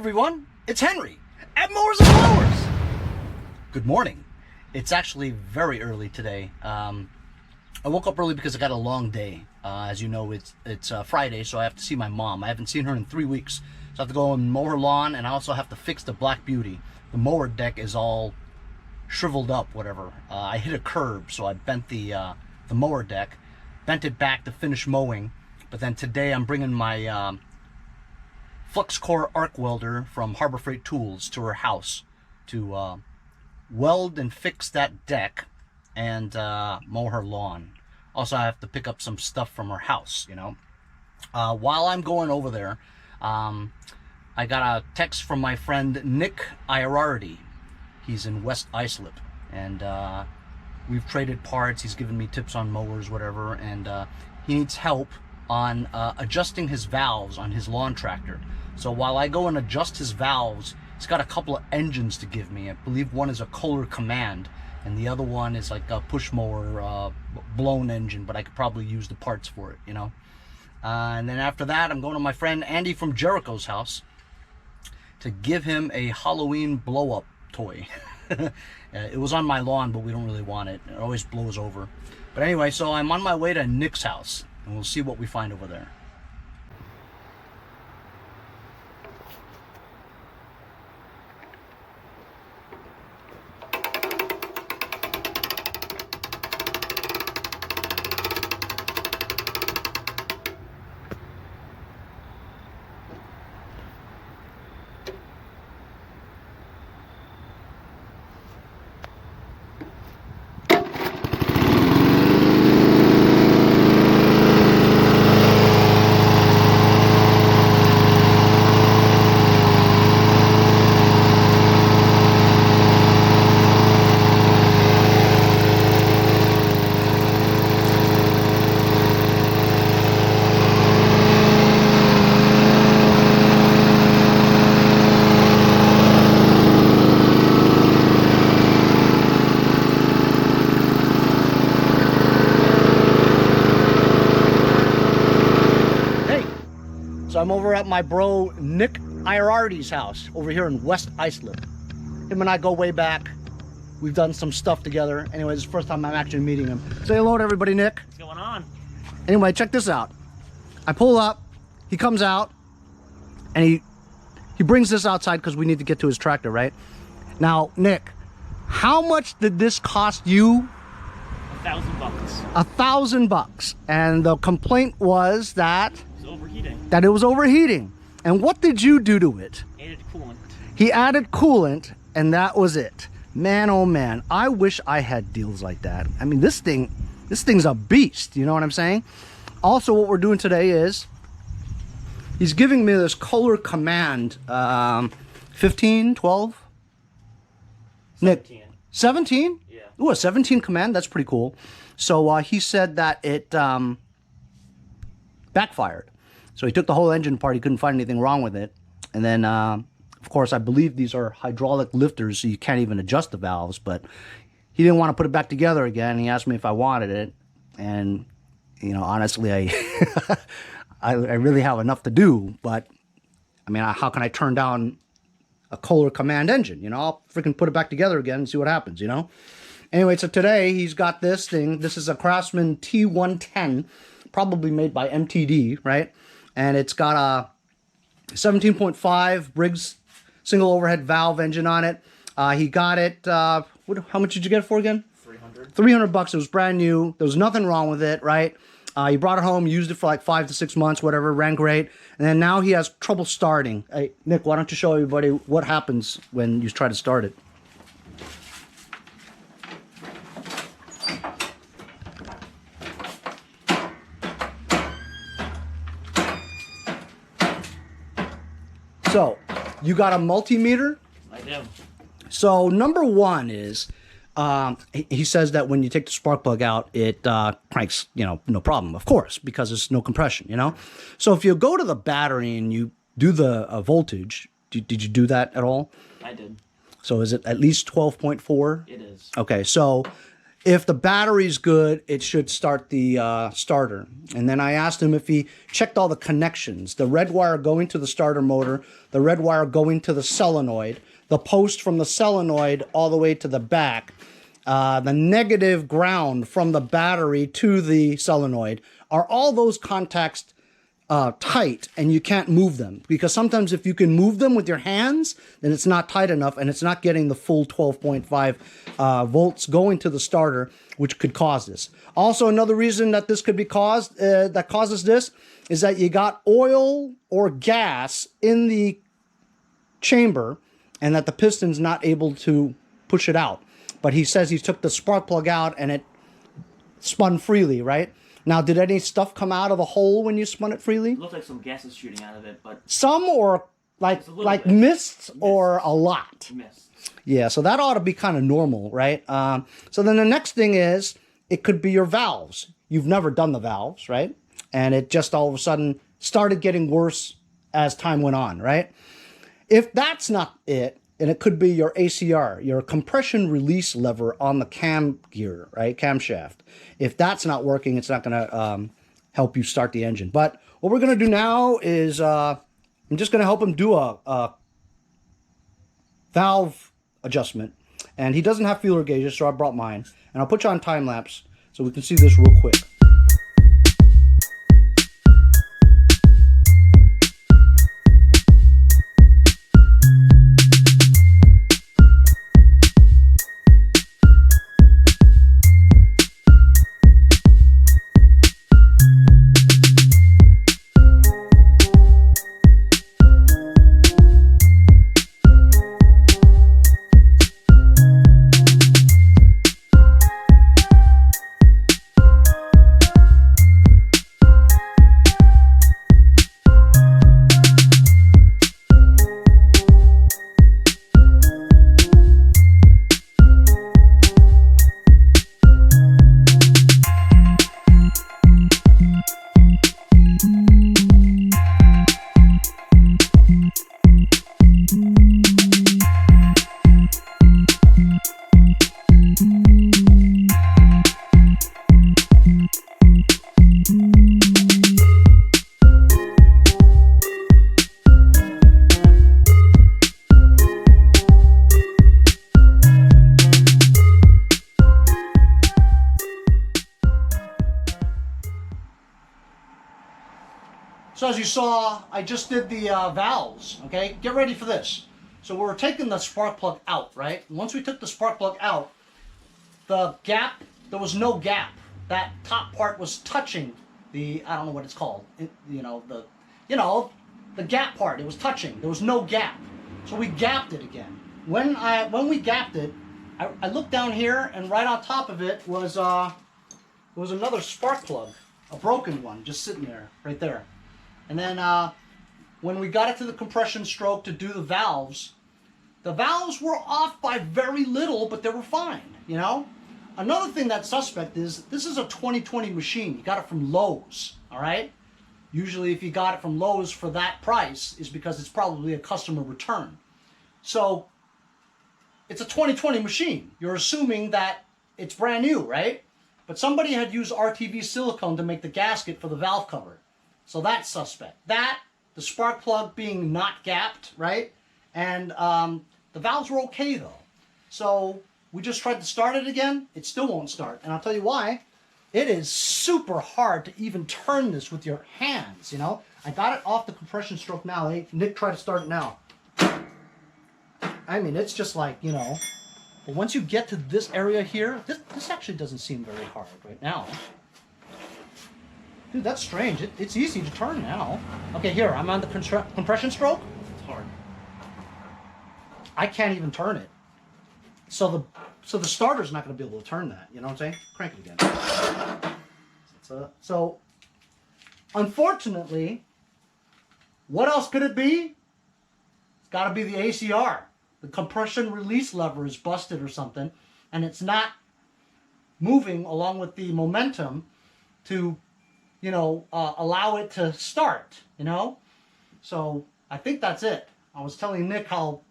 everyone, it's Henry at Mowers and Mowers. Good morning. It's actually very early today. I woke up early because I got a long day. As you know, it's Friday, so I have to see my mom. I haven't seen her in 3 weeks, so I have to go and mow her lawn, and I also have to fix the Black Beauty. The mower deck is all shriveled up, whatever. I hit a curb, so I bent the mower deck, bent it back to finish mowing. But then today I'm bringing my flux core arc welder from Harbor Freight Tools to her house to weld and fix that deck and mow her lawn. Also, I have to pick up some stuff from her house, you know. While I'm going over there, I got a text from my friend Nick Ierardi. He's in West Islip, and we've traded parts. He's given me tips on mowers, whatever, and he needs help on adjusting his valves on his lawn tractor. So while I go and adjust his valves, he's got a couple of engines to give me. I believe one is a Kohler Command, and the other one is like a push mower blown engine, but I could probably use the parts for it, you know. And then after that, I'm going to my friend Andy from Jericho's house to give him a Halloween blow-up toy. It was on my lawn, but we don't really want it. It always blows over. But anyway, so I'm on my way to Nick's house, and we'll see what we find over there. So I'm over at my bro Nick Ierardi's house over here in West Islip. Him and I go way back. We've done some stuff together. Anyway, this is the first time I'm actually meeting him. Say hello to everybody, Nick. What's going on? Anyway, check this out. I pull up, he comes out, and he brings this outside because we need to get to his tractor, right? Now, Nick, how much did this cost you? $1,000. $1,000. And the complaint was that Overheating. That it was overheating. And what did you do to it? Added coolant. He added coolant, and that was it. Man, oh man, I wish I had deals like that. I mean, this thing's a beast, you know what I'm saying? Also, what we're doing today is he's giving me this Kohler Command 15, 12? 17. Nick, 17? Yeah. Ooh, a 17 Command, that's pretty cool. So he said that it backfired. So he took the whole engine apart. He couldn't find anything wrong with it. And then, of course, I believe these are hydraulic lifters, so you can't even adjust the valves. But he didn't want to put it back together again. He asked me if I wanted it. And, you know, honestly, I really have enough to do. But, I mean, how can I turn down a Kohler Command engine? You know, I'll freaking put it back together again and see what happens, you know? Anyway, so today he's got this thing. This is a Craftsman T110, probably made by MTD, right? And it's got a 17.5 Briggs single overhead valve engine on it. He got it, how much did you get it for again? 300. 300 bucks. It was brand new. There was nothing wrong with it, right? He brought it home, used it for like 5 to 6 months, whatever, ran great. And then now he has trouble starting. Hey, Nick, why don't you show everybody what happens when you try to start it? So, you got a multimeter? I do. So, number one is, he says that when you take the spark plug out, it cranks, you know, no problem, of course, because there's no compression, you know? So, if you go to the battery and you do the voltage, did you do that at all? I did. So, is it at least 12.4? It is. Okay, so If the battery's good, it should start the starter. And then I asked him if he checked all the connections. The red wire going to the starter motor, the red wire going to the solenoid, the post from the solenoid all the way to the back, the negative ground from the battery to the solenoid. Are all those contacts tight and you can't move them? Because sometimes if you can move them with your hands, then it's not tight enough and it's not getting the full 12.5 volts going to the starter, which could cause this. Also, another reason that this could be caused, that causes this, is that you got oil or gas in the chamber and that the piston's not able to push it out. But he says he took the spark plug out and it spun freely, right? Now, did any stuff come out of the hole when you spun it freely? It looked like some gas is shooting out of it, but some, or like mists, or a lot. Mists. Yeah, so that ought to be kind of normal, right? So then the next thing is, it could be your valves. You've never done the valves, right? And it just all of a sudden started getting worse as time went on, right? If that's not it, and it could be your ACR, your compression release lever on the cam gear, right? Camshaft. If that's not working, it's not going to help you start the engine. But what we're going to do now is I'm just going to help him do a valve adjustment. And he doesn't have feeler gauges, so I brought mine. And I'll put you on time lapse so we can see this real quick. So as you saw, I just did the valves, okay? Get ready for this. So we're taking the spark plug out, right? Once we took the spark plug out, the gap, there was no gap. That top part was touching the, I don't know what it's called, the gap part, it was touching. There was no gap. So we gapped it again. When we gapped it, I looked down here, and right on top of it was another spark plug, a broken one, just sitting there, right there. And then when we got it to the compression stroke to do the valves were off by very little, but they were fine, you know? Another thing that's suspect is, this is a 2020 machine. You got it from Lowe's, all right? Usually if you got it from Lowe's for that price, is because it's probably a customer return. So it's a 2020 machine. You're assuming that it's brand new, right? But somebody had used RTV silicone to make the gasket for the valve cover. So that's suspect. That, the spark plug being not gapped, right? And the valves were okay though. So we just tried to start it again. It still won't start. And I'll tell you why. It is super hard to even turn this with your hands, you know? I got it off the compression stroke now. Hey, Nick, try to start it now. I mean, it's just like, you know, but once you get to this area here, this actually doesn't seem very hard right now. Dude, that's strange. It's easy to turn now. Okay, here, I'm on the compression stroke. It's hard. I can't even turn it. So the starter's not going to be able to turn that. You know what I'm saying? Crank it again. So unfortunately, what else could it be? It's got to be the ACR. The compression release lever is busted or something, and it's not moving along with the momentum to, you know, allow it to start, you know? So I think that's it. I was telling Nick how,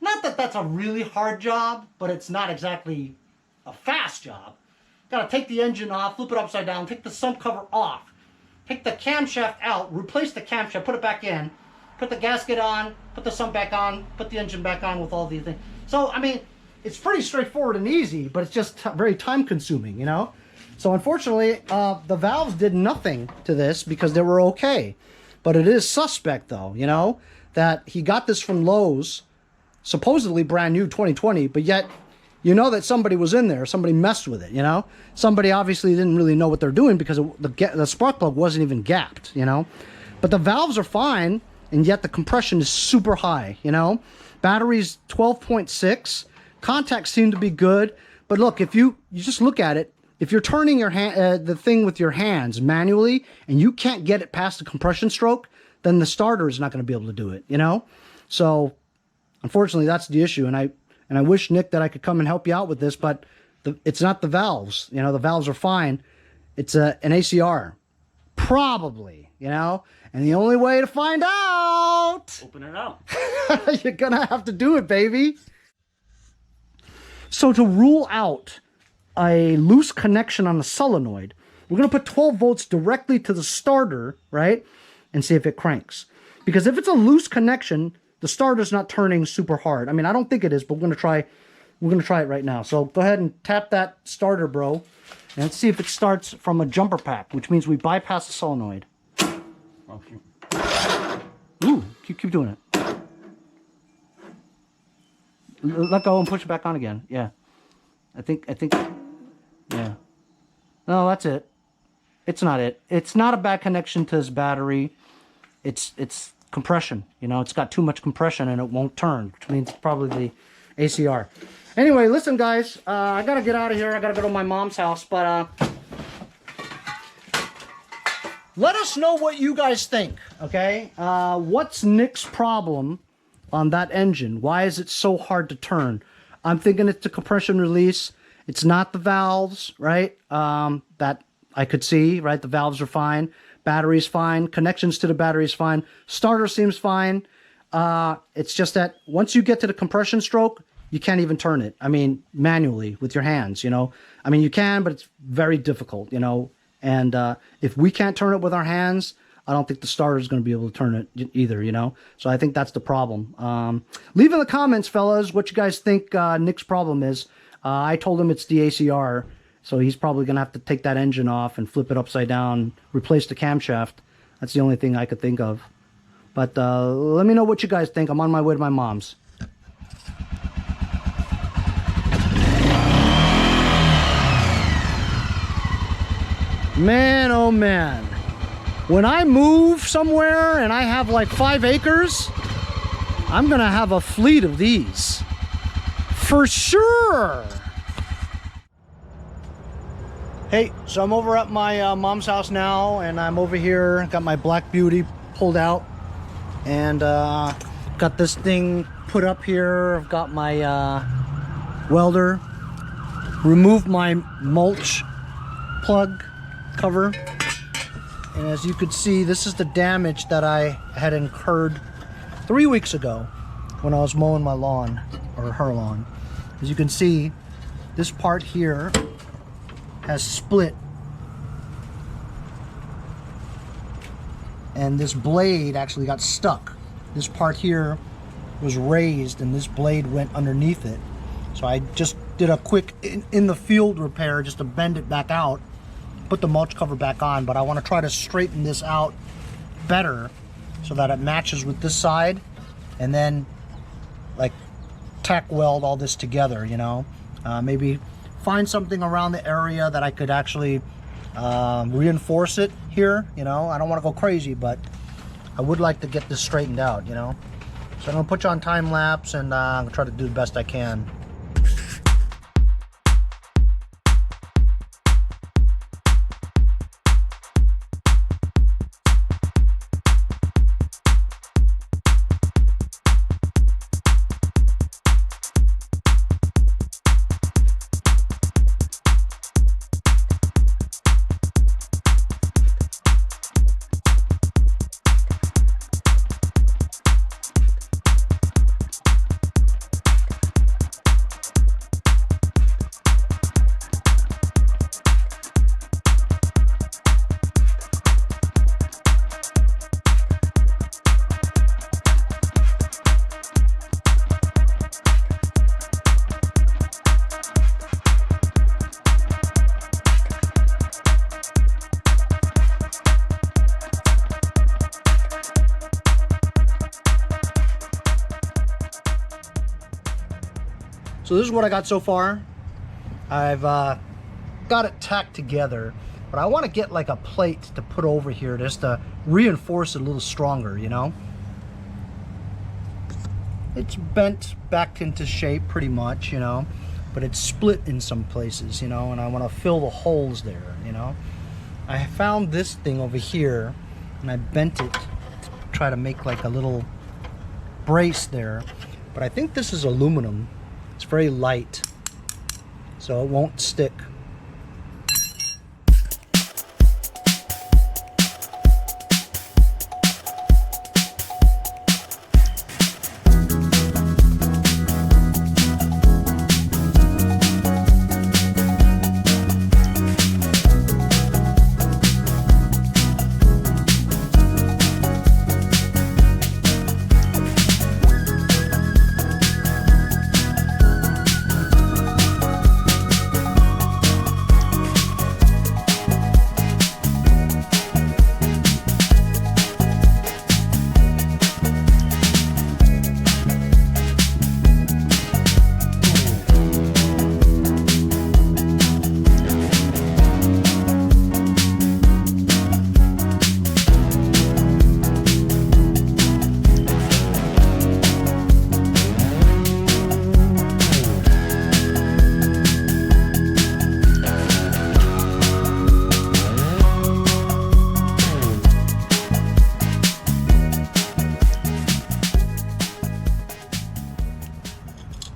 not that that's a really hard job, but it's not exactly a fast job. Got to take the engine off, flip it upside down, take the sump cover off, take the camshaft out, replace the camshaft, put it back in, put the gasket on, put the sump back on, put the engine back on with all these things. So, I mean, it's pretty straightforward and easy, but it's just very time consuming, you know? So unfortunately, the valves did nothing to this because they were okay. But it is suspect though, you know, that he got this from Lowe's, supposedly brand new 2020, but yet you know that somebody was in there, somebody messed with it, you know? Somebody obviously didn't really know what they're doing because the spark plug wasn't even gapped, you know? But the valves are fine, and yet the compression is super high, you know? Battery's 12.6, contacts seem to be good, but look, if you just look at it, if you're turning your the thing with your hands manually, and you can't get it past the compression stroke, then the starter is not gonna be able to do it, you know? So, unfortunately, that's the issue, and I wish, Nick, that I could come and help you out with this, but it's not the valves. You know, the valves are fine. It's an ACR. Probably, you know? And the only way to find out... Open it up. You're going to have to do it, baby. So to rule out a loose connection on the solenoid, we're going to put 12 volts directly to the starter, right? And see if it cranks. Because if it's a loose connection... the starter's not turning super hard. I mean, I don't think it is, but we're gonna try it right now. So go ahead and tap that starter, bro, and let's see if it starts from a jumper pack, which means we bypass the solenoid. Okay. Ooh, keep doing it. Let go and push it back on again. Yeah, I think, yeah. No, that's it. It's not it. It's not a bad connection to this battery. It's compression, you know, it's got too much compression and it won't turn, which means it's probably the ACR. Anyway, listen guys, I gotta get out of here. I gotta go to my mom's house, but let us know what you guys think, okay? What's Nick's problem on that engine? Why is it so hard to turn? I'm thinking it's the compression release. It's not the valves, right? That I could see, right? The valves are fine. Battery's fine. Connections to the battery's fine. Starter seems fine. It's just that once you get to the compression stroke, you can't even turn it. I mean, manually with your hands, you know. I mean, you can, but it's very difficult, you know. And if we can't turn it with our hands, I don't think the starter is going to be able to turn it either, you know. So I think that's the problem. Leave in the comments, fellas, what you guys think Nick's problem is. I told him it's the ACR. So he's probably going to have to take that engine off and flip it upside down, replace the camshaft. That's the only thing I could think of. But let me know what you guys think. I'm on my way to my mom's. Man, oh man. When I move somewhere and I have like 5 acres, I'm going to have a fleet of these. For sure. Hey, so I'm over at my mom's house now, and I'm over here, got my Black Beauty pulled out, and got this thing put up here. I've got my welder, removed my mulch plug cover, and as you could see, this is the damage that I had incurred 3 weeks ago when I was mowing my lawn, or her lawn. As you can see, this part here has split, and this blade actually got stuck. This part here was raised and this blade went underneath it, so I just did a quick in the field repair just to bend it back out, put the mulch cover back on. But I want to try to straighten this out better so that it matches with this side, and then like tack weld all this together, you know. Maybe find something around the area that I could actually reinforce it here, you know. I don't want to go crazy, but I would like to get this straightened out, you know. So I'm gonna put you on time lapse, and I'm gonna try to do the best I can. So this is what I got so far. I've got it tacked together, but I want to get like a plate to put over here just to reinforce it a little stronger, you know. It's bent back into shape pretty much, you know, but it's split in some places, you know, and I want to fill the holes there, you know. I found this thing over here and I bent it to try to make like a little brace there, but I think this is aluminum. It's very light, so it won't stick.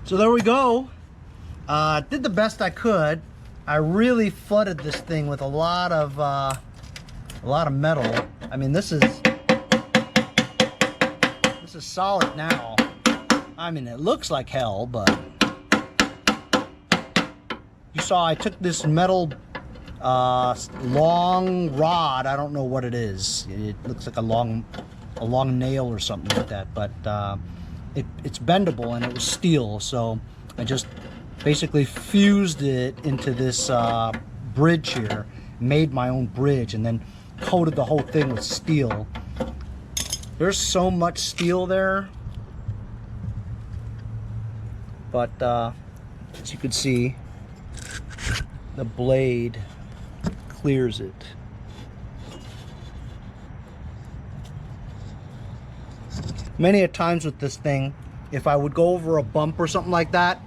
So there we go. Did the best I could. I really flooded this thing with a lot of metal. I mean, this is solid now. I mean, it looks like hell, but you saw I took this metal long rod. I don't know what it is. It looks like a long nail or something like that, but it's bendable and it was steel, so I just basically fused it into this bridge here, made my own bridge, and then coated the whole thing with steel. There's so much steel there, but as you can see, the blade clears it. Many a times with this thing, if I would go over a bump or something like that,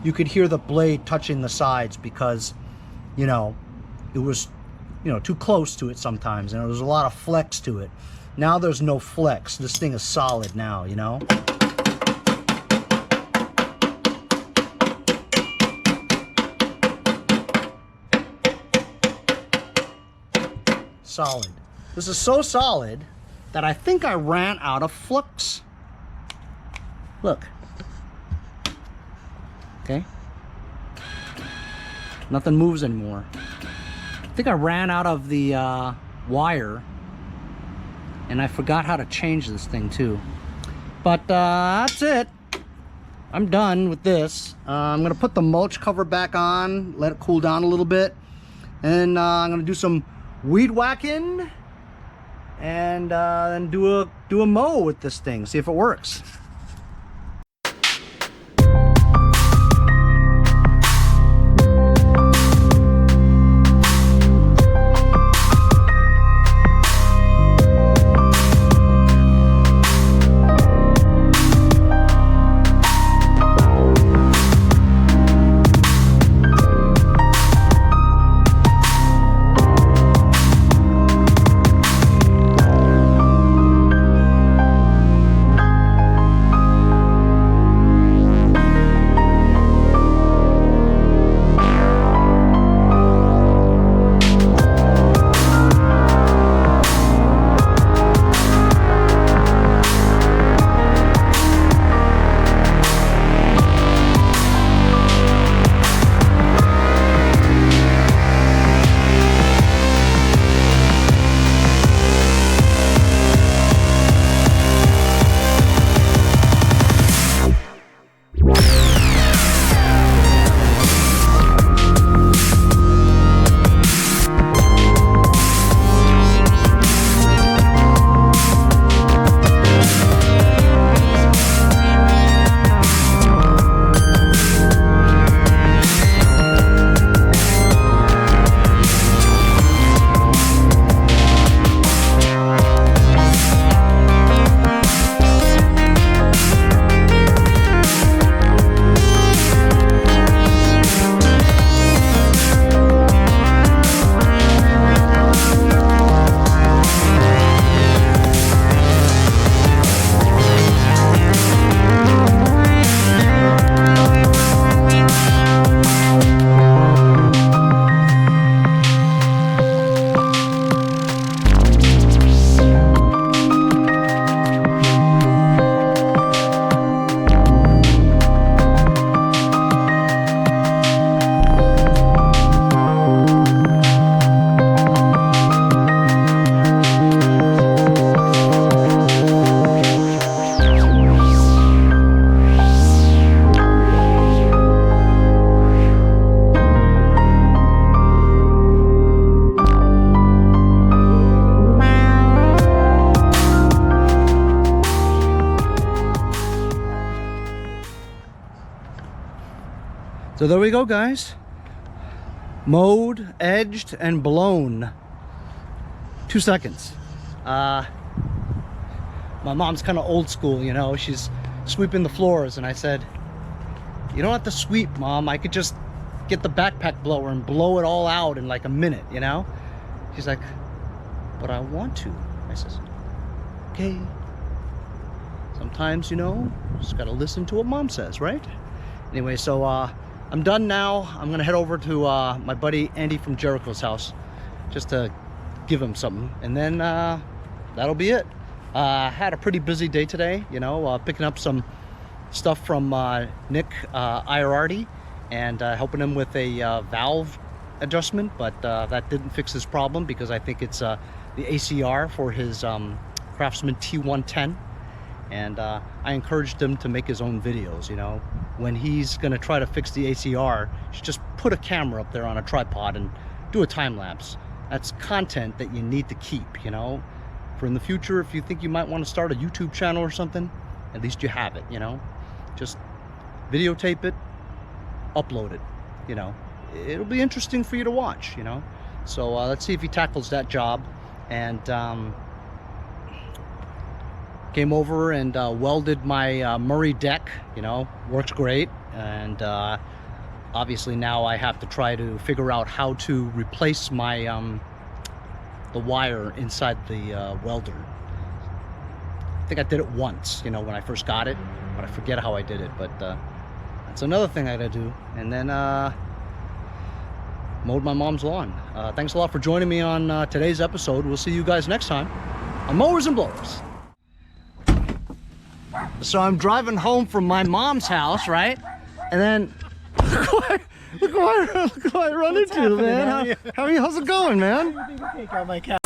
you could hear the blade touching the sides because, you know, it was, you know, too close to it sometimes, and there was a lot of flex to it. Now there's no flex. This thing is solid now, you know. Solid. This is so solid that I think I ran out of flux. Look. Okay. Nothing moves anymore. I think I ran out of the wire, and I forgot how to change this thing too. But that's it. I'm done with this. I'm gonna put the mulch cover back on, let it cool down a little bit, and I'm gonna do some weed whacking and then do a mow with this thing, see if it works. So there we go, guys. Mowed, edged, and blown. 2 seconds. My mom's kind of old school, you know. She's sweeping the floors, and I said, you don't have to sweep, Mom. I could just get the backpack blower and blow it all out in like a minute, you know. She's like, but I want to. I says, okay. Sometimes, you know, just gotta listen to what Mom says, right? Anyway, so I'm done now. I'm gonna head over to my buddy Andy from Jericho's house just to give him something, and then that'll be it. Had a pretty busy day today, you know, picking up some stuff from Nick IRRD and helping him with a valve adjustment, but that didn't fix his problem because I think it's the ACR for his Craftsman T110. And I encouraged him to make his own videos, you know. When he's gonna try to fix the ACR, you should just put a camera up there on a tripod and do a time lapse. That's content that you need to keep, you know, for in the future. If you think you might want to start a YouTube channel or something, at least you have it, you know. Just videotape it, upload it, you know. It'll be interesting for you to watch, you know. So let's see if he tackles that job. And came over and welded my Murray deck, you know, works great. And obviously now I have to try to figure out how to replace my the wire inside the welder. I think I did it once, you know, when I first got it, but I forget how I did it. But that's another thing I gotta do. And then mowed my mom's lawn. Thanks a lot for joining me on today's episode. We'll see you guys next time on Mowers and Blowers. So I'm driving home from my mom's house, right? And then look what I run into, man. How are you? How's it going, man? Take out my cat.